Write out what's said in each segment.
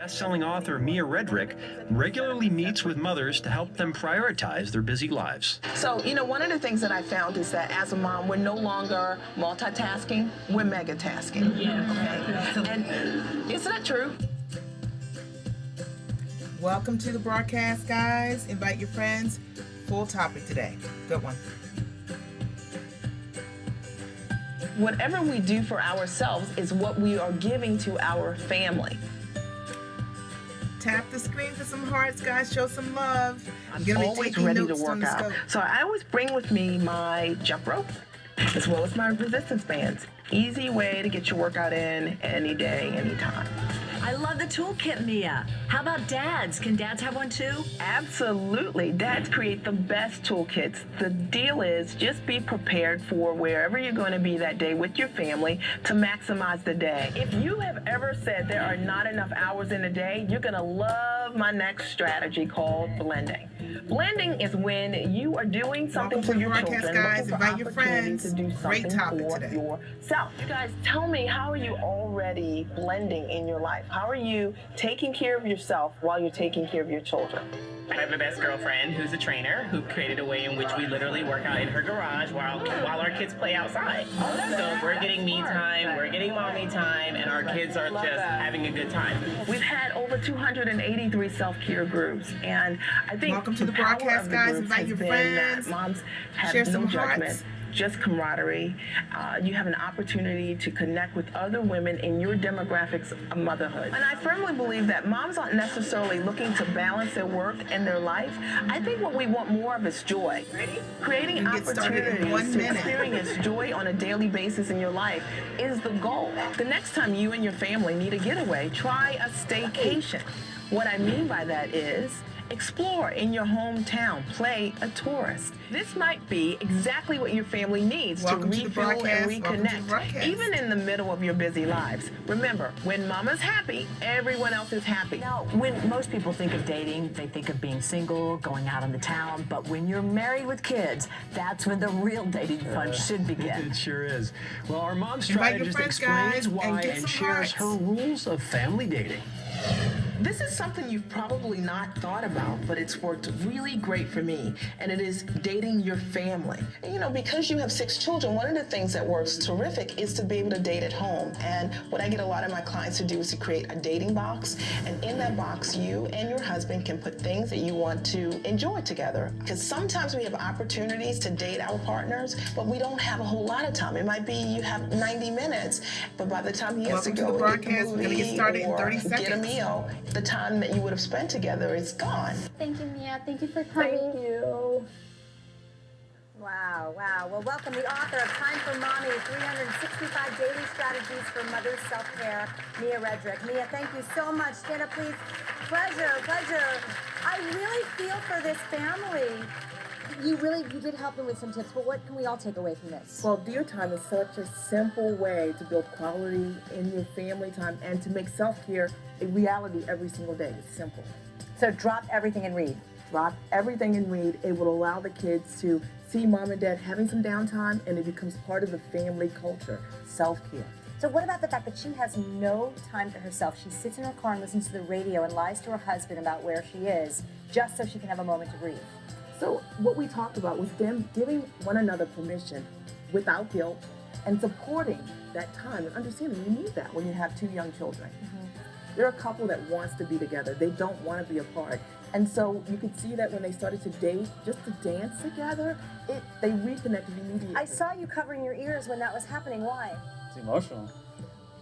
Best-selling author Mia Redrick regularly meets with mothers to help them prioritize their busy lives. So, one of the things that I found is that as a mom, we're no longer multitasking, we're megatasking. Yeah. Okay? And isn't that true? Welcome to the broadcast, guys. Invite your friends. Full topic today. Good one. Whatever we do for ourselves is what we are giving to our family. Tap the screen for some hearts, guys. Show some love. I'm always ready to work out. So I always bring with me my jump rope as well as my resistance bands. Easy way to get your workout in any day, anytime. I love the toolkit, Mia. How about dads? Can dads have one too? Absolutely. Dads create the best toolkits. The deal is just be prepared for wherever you're going to be that day with your family to maximize the day. If you have ever said there are not enough hours in a day, you're going to love my next strategy called blending. Blending is when you are doing something for your children, guys. looking for Invite your friends. to do something for today. yourself. You guys, tell me, how are you already blending in your life? How are you taking care of yourself while you're taking care of your children? I have a best girlfriend who's a trainer who created a way in which we literally work out in her garage while our kids play outside. So we're getting me time, we're getting mommy time, and our kids are just having a good time. We've had over 283 self-care groups, and I think welcome to the broadcast, guys. Invite your friends. Moms have share no some judgment. hearts. Just camaraderie. You have an opportunity to connect with other women in your demographics of motherhood. And I firmly believe that moms aren't necessarily looking to balance their work and their life. I think what we want more of is joy. Creating opportunities to experience joy on a daily basis in your life is the goal. The next time you and your family need a getaway, try a staycation. What I mean by that is explore in your hometown, play a tourist. This might be exactly what your family needs to refuel and reconnect, even in the middle of your busy lives. Remember, when mama's happy, everyone else is happy. Now, when most people think of dating, they think of being single, going out on the town, but when you're married with kids, that's when the real dating fun should begin. It sure is. Well, our mom strategist explains why and shares her rules of family dating. This is something you've probably not thought about, but it's worked really great for me, and it is dating your family. And, because you have 6 children, one of the things that works terrific is to be able to date at home. And what I get a lot of my clients to do is to create a dating box, and in that box, you and your husband can put things that you want to enjoy together. Because sometimes we have opportunities to date our partners, but we don't have a whole lot of time. It might be you have 90 minutes, but by the time he has to go get the movie or get a meal, the time that you would have spent together is gone. Thank you, Mia. Thank you for coming. Thank you. Wow. Well, welcome the author of Time for Mommy, 365 Daily Strategies for Mother's Self-Care, Mia Redrick. Mia, thank you so much. Stand up, please. Pleasure. I really feel for this family. You did help them with some tips, but what can we all take away from this? Well, Dear Time is such a simple way to build quality in your family time and to make self-care a reality every single day. It's simple. So drop everything and read. Drop everything and read. It will allow the kids to see mom and dad having some downtime, and it becomes part of the family culture, self-care. So what about the fact that she has no time for herself? She sits in her car and listens to the radio and lies to her husband about where she is just so she can have a moment to breathe. So what we talked about was them giving one another permission without guilt and supporting that time and understanding you need that when you have 2 young children. They're a couple that wants to be together. They don't want to be apart. And so you could see that when they started to date, just to dance together, they reconnected immediately. I saw you covering your ears when that was happening. Why? It's emotional.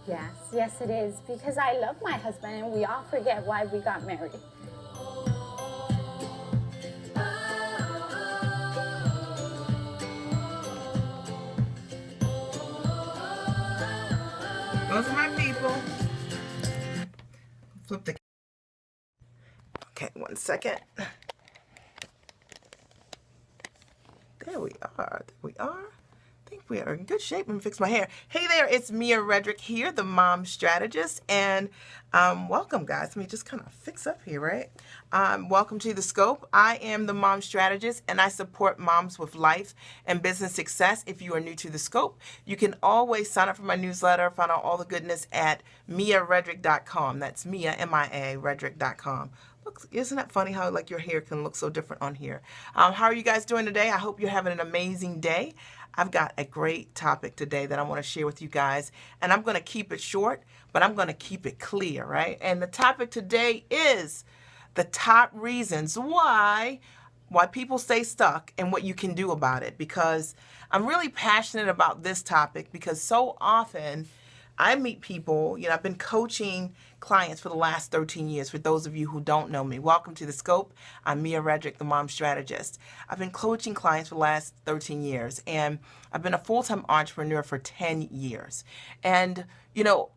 Yes, it is. Because I love my husband and we all forget why we got married. Those are my people. Flip the. Okay, 1 second. There we are. think we are in good shape. Let me fix my hair. Hey there, it's Mia Redrick here, the mom strategist, and welcome, guys. Let me just kind of fix up here, right? Welcome to The Scope. I am the mom strategist, and I support moms with life and business success. If you are new to The Scope, you can always sign up for my newsletter, find out all the goodness at miaredrick.com. That's Mia, M-I-A, Redrick.com. Look, isn't that funny how like your hair can look so different on here? How are you guys doing today? I hope you're having an amazing day. I've got a great topic today that I want to share with you guys, and I'm going to keep it short, but I'm going to keep it clear, right? And the topic today is the top reasons why people stay stuck and what you can do about it, because I'm really passionate about this topic because so often I meet people, I've been coaching clients for the last 13 years. For those of you who don't know me, welcome to The Scope. I'm Mia Redrick, the mom strategist. I've been coaching clients for the last 13 years, and I've been a full-time entrepreneur for 10 years. And,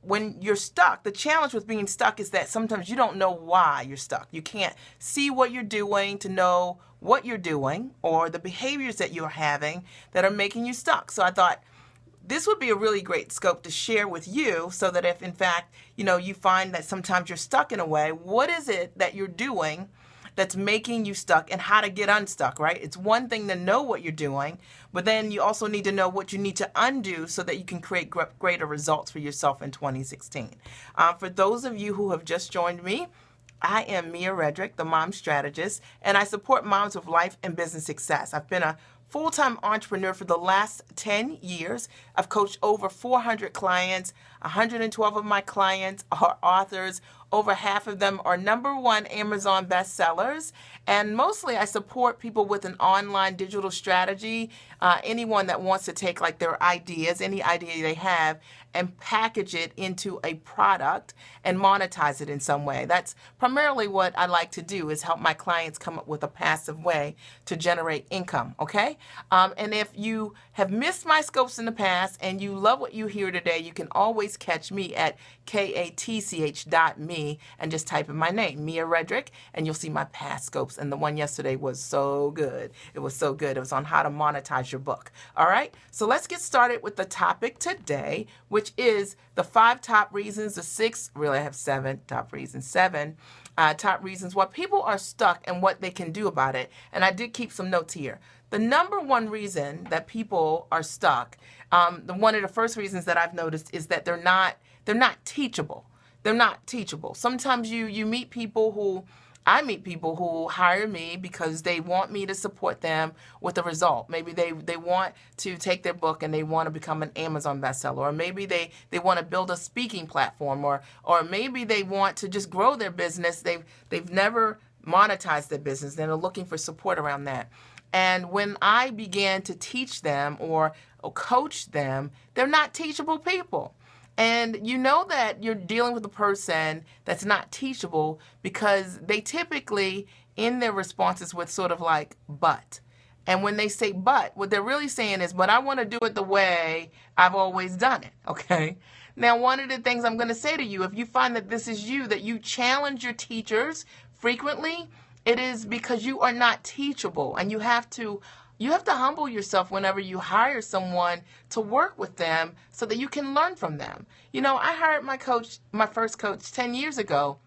when you're stuck, the challenge with being stuck is that sometimes you don't know why you're stuck. You can't see what you're doing to know what you're doing or the behaviors that you're having that are making you stuck. So I thought, this would be a really great scope to share with you so that if, in fact, you find that sometimes you're stuck in a way, what is it that you're doing that's making you stuck and how to get unstuck, right? It's one thing to know what you're doing, but then you also need to know what you need to undo so that you can create greater results for yourself in 2016. For those of you who have just joined me, I am Mia Redrick, the mom strategist, and I support moms with life and business success. I've been a full-time entrepreneur for the last 10 years. I've coached over 400 clients. 112 of my clients are authors. Over half of them are #1 Amazon bestsellers. And mostly I support people with an online digital strategy, anyone that wants to take like their ideas, any idea they have, and package it into a product and monetize it in some way. That's primarily what I like to do, is help my clients come up with a passive way to generate income, okay? And if you have missed my scopes in the past and you love what you hear today, you can always catch me at katch.me and just type in my name, Mia Redrick, and you'll see my past scopes. And the one yesterday was so good. It was so good. It was on how to monetize your book. All right, so let's get started with the topic today, which is the 5 top reasons, the 6, really I have 7 top reasons, 7 top reasons why people are stuck and what they can do about it. And I did keep some notes here. The #1 reason that people are stuck, one of the first reasons that I've noticed is that they're not teachable. They're not teachable. Sometimes you meet people who, I meet people who hire me because they want me to support them with a result. Maybe they want to take their book and they want to become an Amazon bestseller, or maybe they want to build a speaking platform, or maybe they want to just grow their business. They've never monetized their business. They're looking for support around that. And when I began to teach them or coach them, they're not teachable people. And you know that you're dealing with a person that's not teachable because they typically end their responses with sort of like, but. And when they say but, what they're really saying is, but I want to do it the way I've always done it, okay? Now, one of the things I'm going to say to you, if you find that this is you, that you challenge your teachers frequently, it is because you are not teachable, and you have to humble yourself whenever you hire someone to work with them so that you can learn from them. I hired my first coach 10 years ago.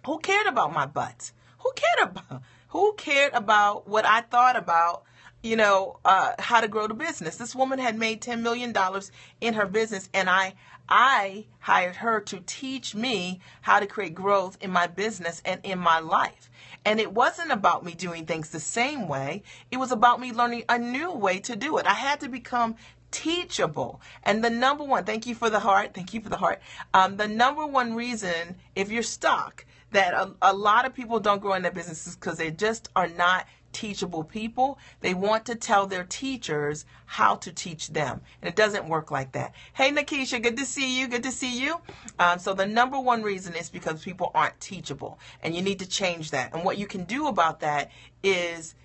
Who cared about my butt? Who cared about what I thought about, how to grow the business? This woman had made $10 million in her business, and I hired her to teach me how to create growth in my business and in my life. And it wasn't about me doing things the same way. It was about me learning a new way to do it. I had to become teachable. And the #1, thank you for the heart. The #1 reason, if you're stuck, that a lot of people don't grow in their businesses because they just are not teachable people. They want to tell their teachers how to teach them. And it doesn't work like that. Hey, Nakisha, good to see you. Good to see you. So the #1 reason is because people aren't teachable, and you need to change that. And what you can do about that is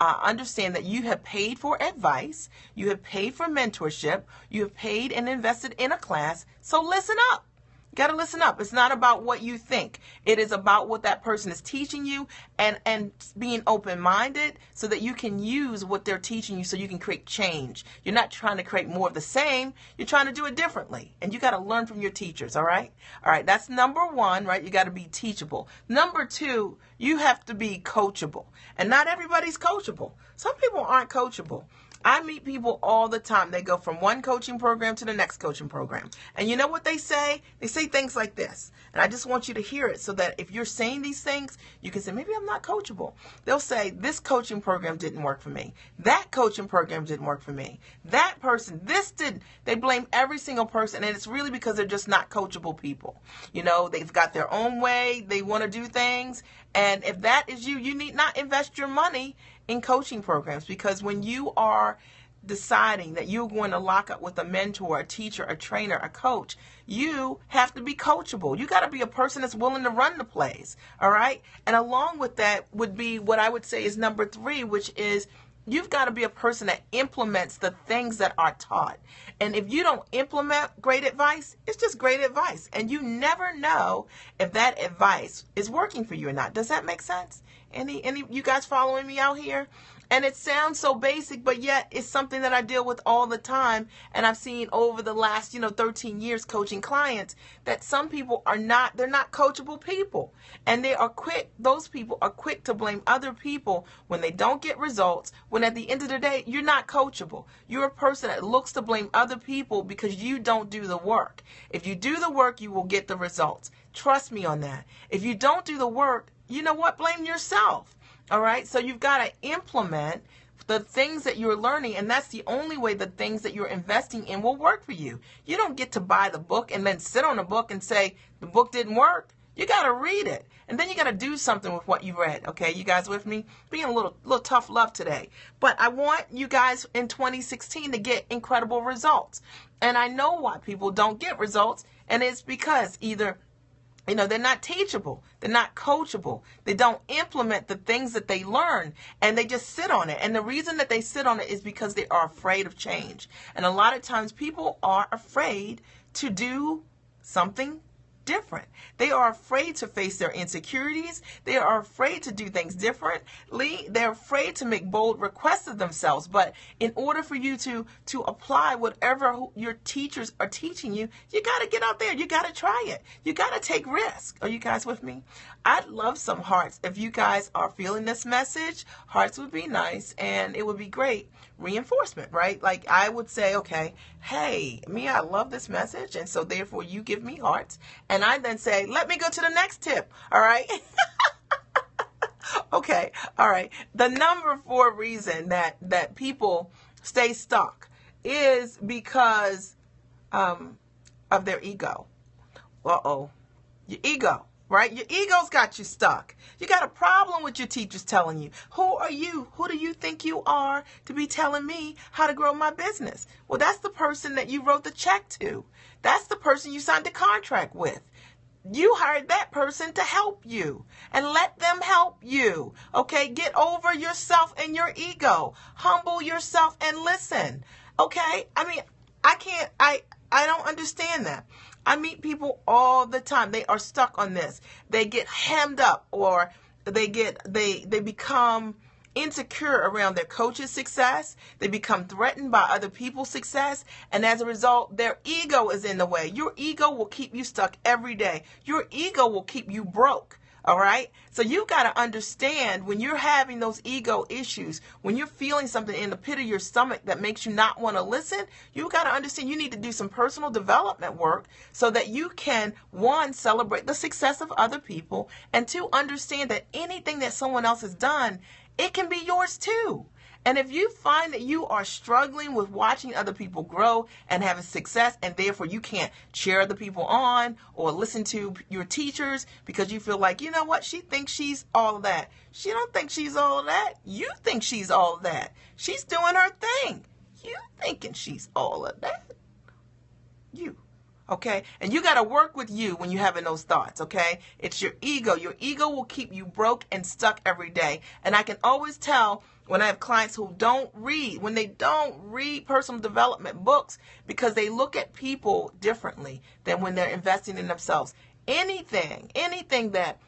understand that you have paid for advice, you have paid for mentorship, you have paid and invested in a class. So listen up. You got to listen up. It's not about what you think. It is about what that person is teaching you, and being open-minded so that you can use what they're teaching you so you can create change. You're not trying to create more of the same. You're trying to do it differently. And you got to learn from your teachers, all right? All right, that's number one, right? You got to be teachable. Number two, you have to be coachable. And not everybody's coachable. Some people aren't coachable. I meet people all the time. They go from one coaching program to the next coaching program. And you know what they say? They say things like this. And I just want you to hear it so that if you're saying these things, you can say, maybe I'm not coachable. They'll say, this coaching program didn't work for me. That coaching program didn't work for me. That person, this didn't. They blame every single person. And it's really because they're just not coachable people. You know, they've got their own way. They want to do things. And if that is you, you need not invest your money in coaching programs, because when you are deciding that you're going to lock up with a mentor, a teacher, a trainer, a coach, you have to be coachable. You got to be a person that's willing to run the plays. All right. And along with that would be what I would say is number three, which is you've got to be a person that implements the things that are taught. And if you don't implement great advice, it's just great advice. And you never know if that advice is working for you or not. Does that make sense? Any you guys following me out here? And it sounds so basic, but yet it's something that I deal with all the time. And I've seen over the last, 13 years coaching clients that some people they're not coachable people. And those people are quick to blame other people when they don't get results, when at the end of the day, you're not coachable. You're a person that looks to blame other people because you don't do the work. If you do the work, you will get the results. Trust me on that. If you don't do the work, you know what? Blame yourself. All right. So you've got to implement the things that you're learning. And that's the only way the things that you're investing in will work for you. You don't get to buy the book and then sit on the book and say the book didn't work. You got to read it. And then you got to do something with what you read. Okay. You guys with me? Being a little tough love today. But I want you guys in 2016 to get incredible results. And I know why people don't get results. And it's because either they're not teachable. They're not coachable. They don't implement the things that they learn, and they just sit on it. And the reason that they sit on it is because they are afraid of change. And a lot of times people are afraid to do something different. They are afraid to face their insecurities. They are afraid to do things differently. They're afraid to make bold requests of themselves. But in order for you to apply whatever your teachers are teaching you, you got to get out there. You got to try it. You got to take risks. Are you guys with me? I'd love some hearts. If you guys are feeling this message, hearts would be nice, and it would be great reinforcement, right? Like I would say, okay, hey, Mia, I love this message, and so therefore you give me hearts. And I then say, let me go to the next tip. All right. Okay. All right. The number 4 reason that people stay stuck is because of their ego. Your ego. Right? Your ego's got you stuck. You got a problem with your teachers telling you, who are you? Who do you think you are to be telling me how to grow my business? Well, that's the person that you wrote the check to. That's the person you signed the contract with. You hired that person to help you, and let them help you. Okay? Get over yourself and your ego. Humble yourself and listen. Okay? I mean, I don't understand that. I meet people all the time. They are stuck on this. They get hemmed up, or they become insecure around their coach's success. They become threatened by other people's success. And as a result, their ego is in the way. Your ego will keep you stuck every day. Your ego will keep you broke. All right. So you got to understand when you're having those ego issues, when you're feeling something in the pit of your stomach that makes you not want to listen, you got to understand you need to do some personal development work so that you can, 1, celebrate the success of other people, and 2, understand that anything that someone else has done, it can be yours too. And if you find that you are struggling with watching other people grow and having success, and therefore you can't cheer other people on or listen to your teachers because you feel like, you know what, she thinks she's all of that. She don't think she's all of that. You think she's all of that. She's doing her thing. You thinking she's all of that. You. Okay? And you got to work with you when you're having those thoughts, okay? It's your ego. Your ego will keep you broke and stuck every day. And I can always tell when I have clients who don't read, when they don't read personal development books because they look at people differently than when they're investing in themselves. Anything that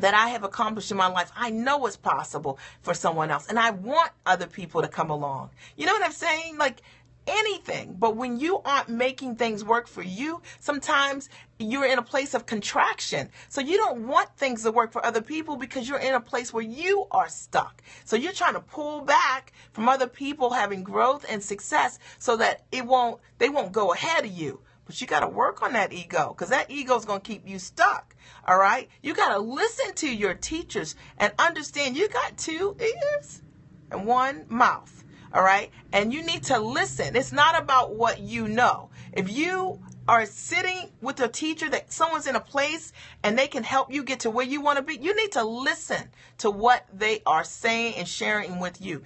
I have accomplished in my life, I know it's possible for someone else. And I want other people to come along. You know what I'm saying? Like anything. But when you aren't making things work for you, sometimes you're in a place of contraction. So you don't want things to work for other people because you're in a place where you are stuck. So you're trying to pull back from other people having growth and success so that they won't go ahead of you. But you got to work on that ego, because that ego is going to keep you stuck. All right. You got to listen to your teachers and understand you got 2 ears and 1 mouth. All right. And you need to listen. It's not about what you know. If you are sitting with a teacher that someone's in a place and they can help you get to where you want to be, you need to listen to what they are saying and sharing with you.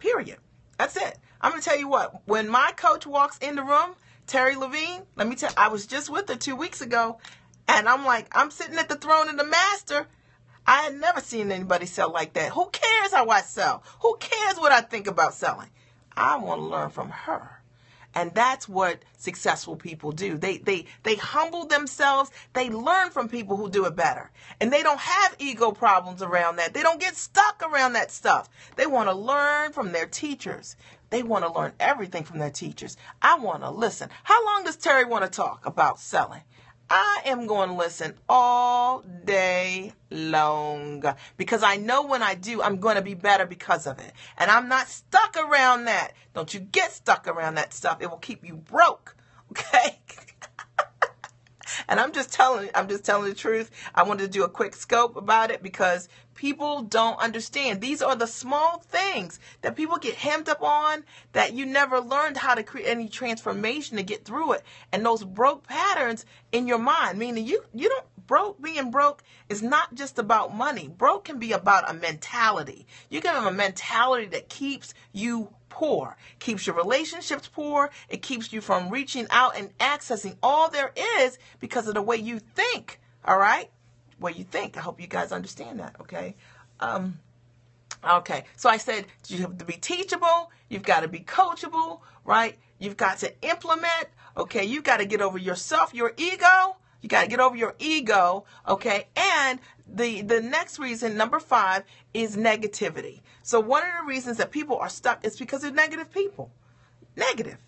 Period. That's it. I'm going to tell you what, when my coach walks in the room, Terry Levine, let me tell you, I was just with her 2 weeks ago, and I'm like, I'm sitting at the throne of the master. I had never seen anybody sell like that. Who cares how I sell? Who cares what I think about selling? I want to learn from her. And that's what successful people do. They humble themselves. They learn from people who do it better. And they don't have ego problems around that. They don't get stuck around that stuff. They want to learn from their teachers. They want to learn everything from their teachers. I want to listen. How long does Terry want to talk about selling? I am going to listen all day long, because I know when I do, I'm going to be better because of it. And I'm not stuck around that. Don't you get stuck around that stuff. It will keep you broke. Okay? And I'm just telling the truth. I wanted to do a quick scope about it because people don't understand. These are the small things that people get hemmed up on, that you never learned how to create any transformation to get through it. And those broke patterns in your mind, meaning you don't, being broke is not just about money. Broke can be about a mentality. You can have a mentality that keeps you poor, keeps your relationships poor. It keeps you from reaching out and accessing all there is because of the way you think. All right? Way you think. I hope you guys understand that. Okay. Okay. So I said you have to be teachable. You've got to be coachable, right? You've got to implement. Okay. You've got to get over yourself, your ego. You got to get over your ego. Okay. And the next reason, number 5, is negativity. So one of the reasons that people are stuck is because they're negative people. Negative.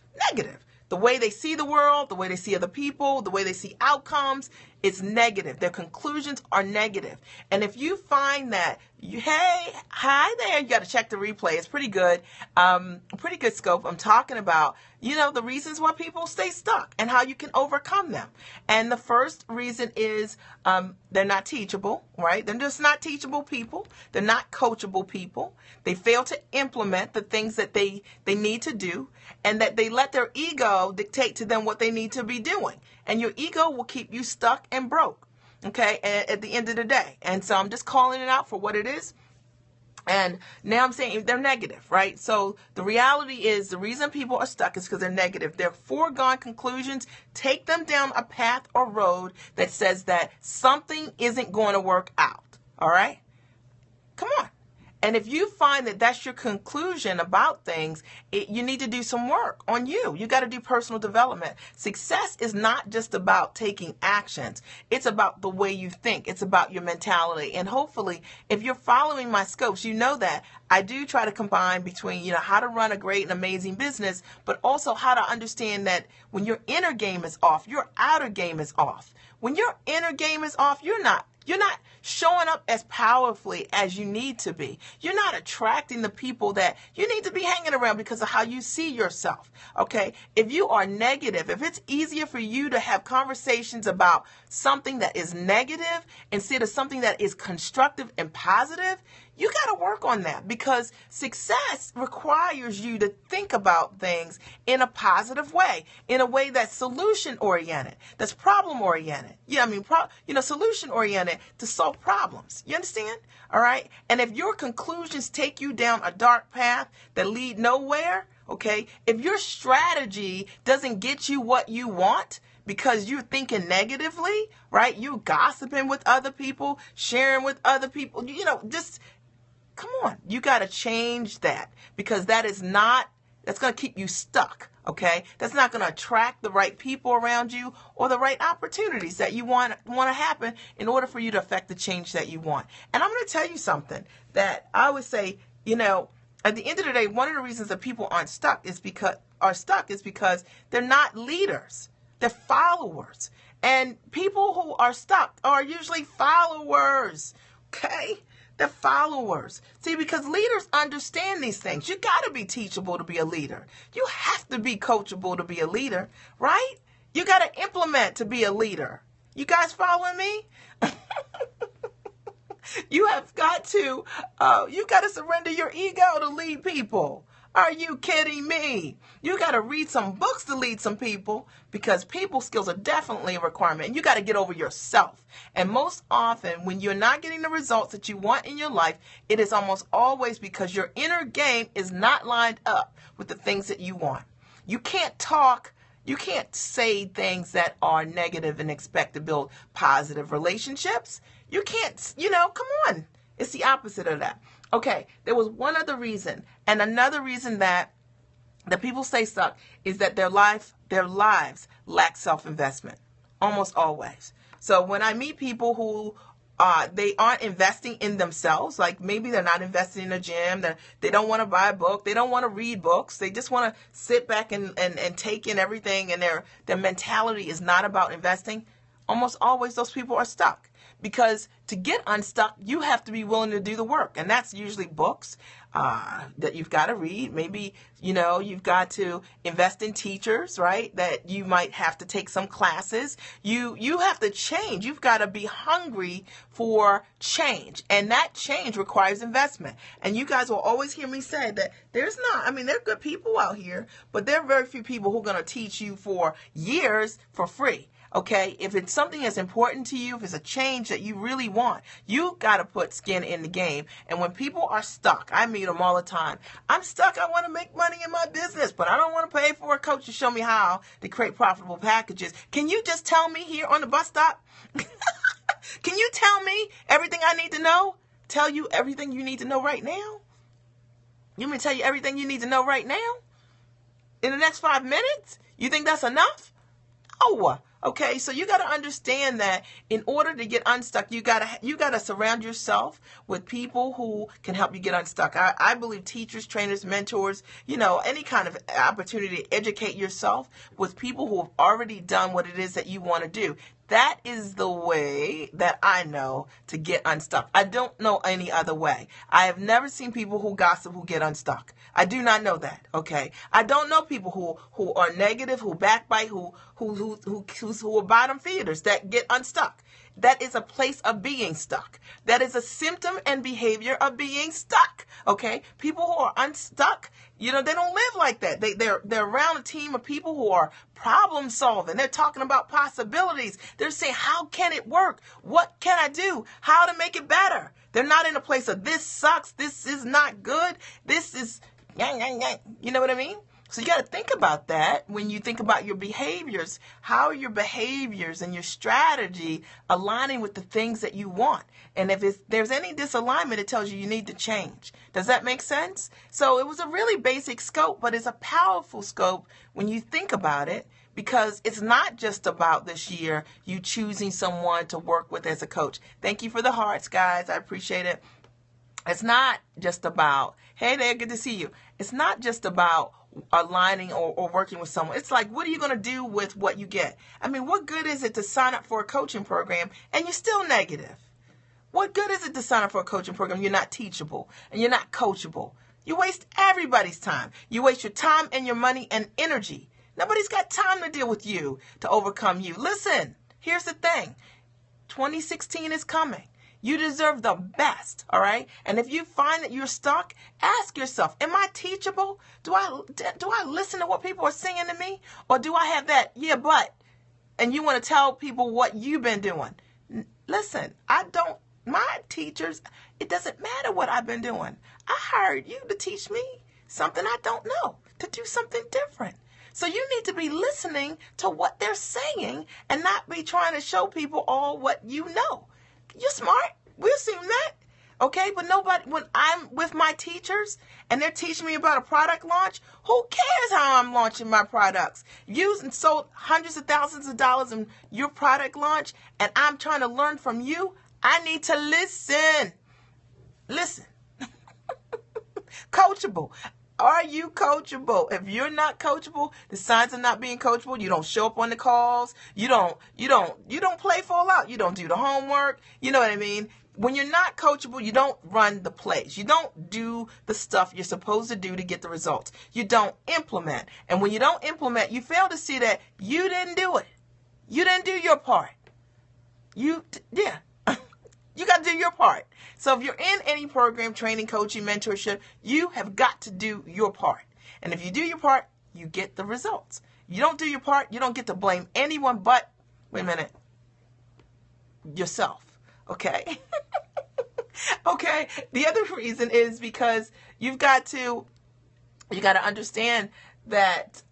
The way they see the world, the way they see other people, the way they see outcomes, it's negative. Their conclusions are negative. And if you find that, hi there, you got to check the replay. It's pretty good. Pretty good scope. I'm talking about, the reasons why people stay stuck and how you can overcome them. And the first reason is they're not teachable, right? They're just not teachable people. They're not coachable people. They fail to implement the things that they need to do, and that they let their ego dictate to them what they need to be doing. And your ego will keep you stuck and broke, okay, at the end of the day. And so I'm just calling it out for what it is. And now I'm saying they're negative, right? So the reality is the reason people are stuck is because they're negative. They're foregone conclusions. Take them down a path or road that says that something isn't going to work out, all right? Come on. And if you find that that's your conclusion about things, you need to do some work on you. You got to do personal development. Success is not just about taking actions. It's about the way you think. It's about your mentality. And hopefully, if you're following my scopes, you know that I do try to combine between, how to run a great and amazing business, but also how to understand that when your inner game is off, your outer game is off. When your inner game is off, you're not showing up as powerfully as you need to be. You're not attracting the people that you need to be hanging around because of how you see yourself. Okay. If you are negative, if it's easier for you to have conversations about something that is negative instead of something that is constructive and positive, you got to work on that, because success requires you to think about things in a positive way, in a way that's solution oriented, that's problem oriented. Solution oriented to solve problems. You understand? All right. And if your conclusions take you down a dark path that lead nowhere, okay, if your strategy doesn't get you what you want, because you're thinking negatively, right? You're gossiping with other people, sharing with other people, come on, you got to change that, because that's going to keep you stuck. Okay, that's not going to attract the right people around you or the right opportunities that you want to happen in order for you to affect the change that you want. And I'm going to tell you something that I would say, at the end of the day, one of the reasons that people are stuck is because they're not leaders. They're followers. And people who are stuck are usually followers. Okay? They're followers. See, because leaders understand these things. You got to be teachable to be a leader. You have to be coachable to be a leader, right? You got to implement to be a leader. You guys following me? You got to surrender your ego to lead people. Are you kidding me? You got to read some books to lead some people, because people skills are definitely a requirement. And you got to get over yourself. And most often, when you're not getting the results that you want in your life, it is almost always because your inner game is not lined up with the things that you want. You can't say things that are negative and expect to build positive relationships. You can't, come on. It's the opposite of that. Okay, there was one other reason. And another reason that the people stay stuck is that their lives lack self-investment. Almost always. So when I meet people who they aren't investing in themselves, like maybe they're not investing in a gym, they don't want to buy a book, they don't want to read books, they just want to sit back and take in everything, and their mentality is not about investing, almost always those people are stuck. Because to get unstuck, you have to be willing to do the work. And that's usually books that you've got to read. Maybe, you've got to invest in teachers, right? That you might have to take some classes. You have to change. You've got to be hungry for change. And that change requires investment. And you guys will always hear me say that there are good people out here, but there are very few people who are going to teach you for years for free. Okay, if it's something that's important to you, if it's a change that you really want, you got to put skin in the game. And when people are stuck, I meet them all the time. I'm stuck. I want to make money in my business, but I don't want to pay for a coach to show me how to create profitable packages. Can you just tell me here on the bus stop? Can you tell me everything I need to know? Tell you everything you need to know right now? You want me to tell you everything you need to know right now? In the next 5 minutes? You think that's enough? Oh, okay, so you got to understand that in order to get unstuck, you got to surround yourself with people who can help you get unstuck. I believe teachers, trainers, mentors, any kind of opportunity to educate yourself with people who have already done what it is that you want to do. That is the way that I know to get unstuck. I don't know any other way. I have never seen people who gossip who get unstuck. I do not know that. Okay. I don't know people who are negative, who backbite, who are bottom feeders that get unstuck. That is a place of being stuck. That is a symptom and behavior of being stuck. Okay. People who are unstuck, they don't live like that. They're around a team of people who are problem solving. They're talking about possibilities. They're saying, how can it work? What can I do? How to make it better? They're not in a place of this sucks. This is not good. This is, you know what I mean? So you got to think about that when you think about your behaviors. How are your behaviors and your strategy aligning with the things that you want? And if there's any disalignment, it tells you need to change. Does that make sense? So it was a really basic scope, but it's a powerful scope when you think about it, because it's not just about this year you choosing someone to work with as a coach. Thank you for the hearts, guys. I appreciate it. It's not just about, hey there, good to see you. It's not just about aligning or working with someone. It's like, what are you going to do with what you get? I mean, what good is it to sign up for a coaching program and you're still negative? What good is it to sign up for a coaching program? You're not teachable and you're not coachable. You waste everybody's time. You waste your time and your money and energy. Nobody's got time to deal with you, to overcome you. Listen, here's the thing. 2016 is coming. You deserve the best, all right? And if you find that you're stuck, ask yourself, am I teachable? Do I listen to what people are saying to me? Or do I have that, yeah, but, and you want to tell people what you've been doing? Listen, my teachers, it doesn't matter what I've been doing. I hired you to teach me something I don't know, to do something different. So you need to be listening to what they're saying and not be trying to show people all what you know. You're smart. We've seen that. Okay, but nobody, when I'm with my teachers and they're teaching me about a product launch, who cares how I'm launching my products? You sold hundreds of thousands of dollars in your product launch and I'm trying to learn from you. I need to listen. Listen. Coachable. Are you coachable? If you're not coachable, the signs of not being coachable, you don't show up on the calls. You don't play full out. You don't do the homework. You know what I mean? When you're not coachable, you don't run the plays. You don't do the stuff you're supposed to do to get the results. You don't implement. And when you don't implement, you fail to see that you didn't do it. You didn't do your part. You got to do your part. So if you're in any program, training, coaching, mentorship, you have got to do your part. And if you do your part, you get the results. You don't do your part, you don't get to blame anyone but, wait a minute, yourself. Okay? Okay? The other reason is because you got to understand that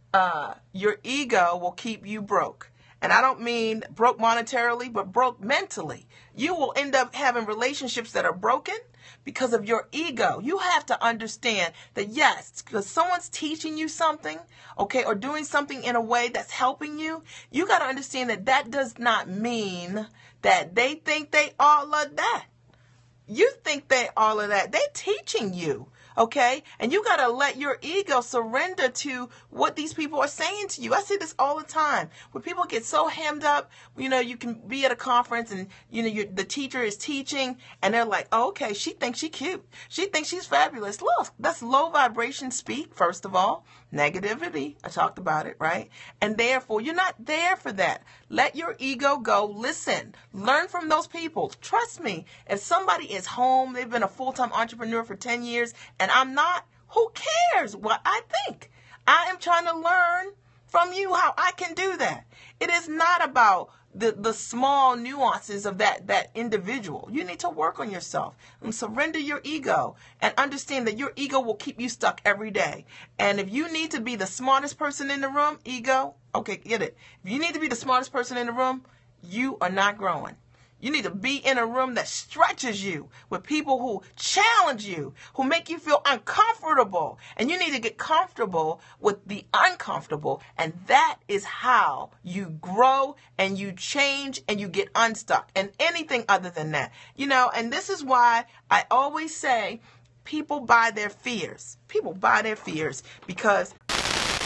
your ego will keep you broke. And I don't mean broke monetarily, but broke mentally. You will end up having relationships that are broken because of your ego. You have to understand that, yes, because someone's teaching you something, okay, or doing something in a way that's helping you, you got to understand that that does not mean that they think they all of that. You think they all of that. They're teaching you. Okay? And you got to let your ego surrender to what these people are saying to you. I see this all the time. When people get so hemmed up, you can be at a conference and, the teacher is teaching and they're like, oh, okay, she thinks she's cute. She thinks she's fabulous. Look, that's low vibration speak, first of all. Negativity. I talked about it, right? And therefore, you're not there for that. Let your ego go. Listen. Learn from those people. Trust me. If somebody is home, they've been a full-time entrepreneur for 10 years, and I'm not, who cares what I think? I am trying to learn from you how I can do that. It is not about the small nuances of that individual. You need to work on yourself and surrender your ego and understand that your ego will keep you stuck every day. And if you need to be the smartest person in the room, ego, okay, get it. If you need to be the smartest person in the room, you are not growing. You need to be in a room that stretches you with people who challenge you, who make you feel uncomfortable. And you need to get comfortable with the uncomfortable. And that is how you grow and you change and you get unstuck and anything other than that. And this is why I always say people buy their fears. People buy their fears because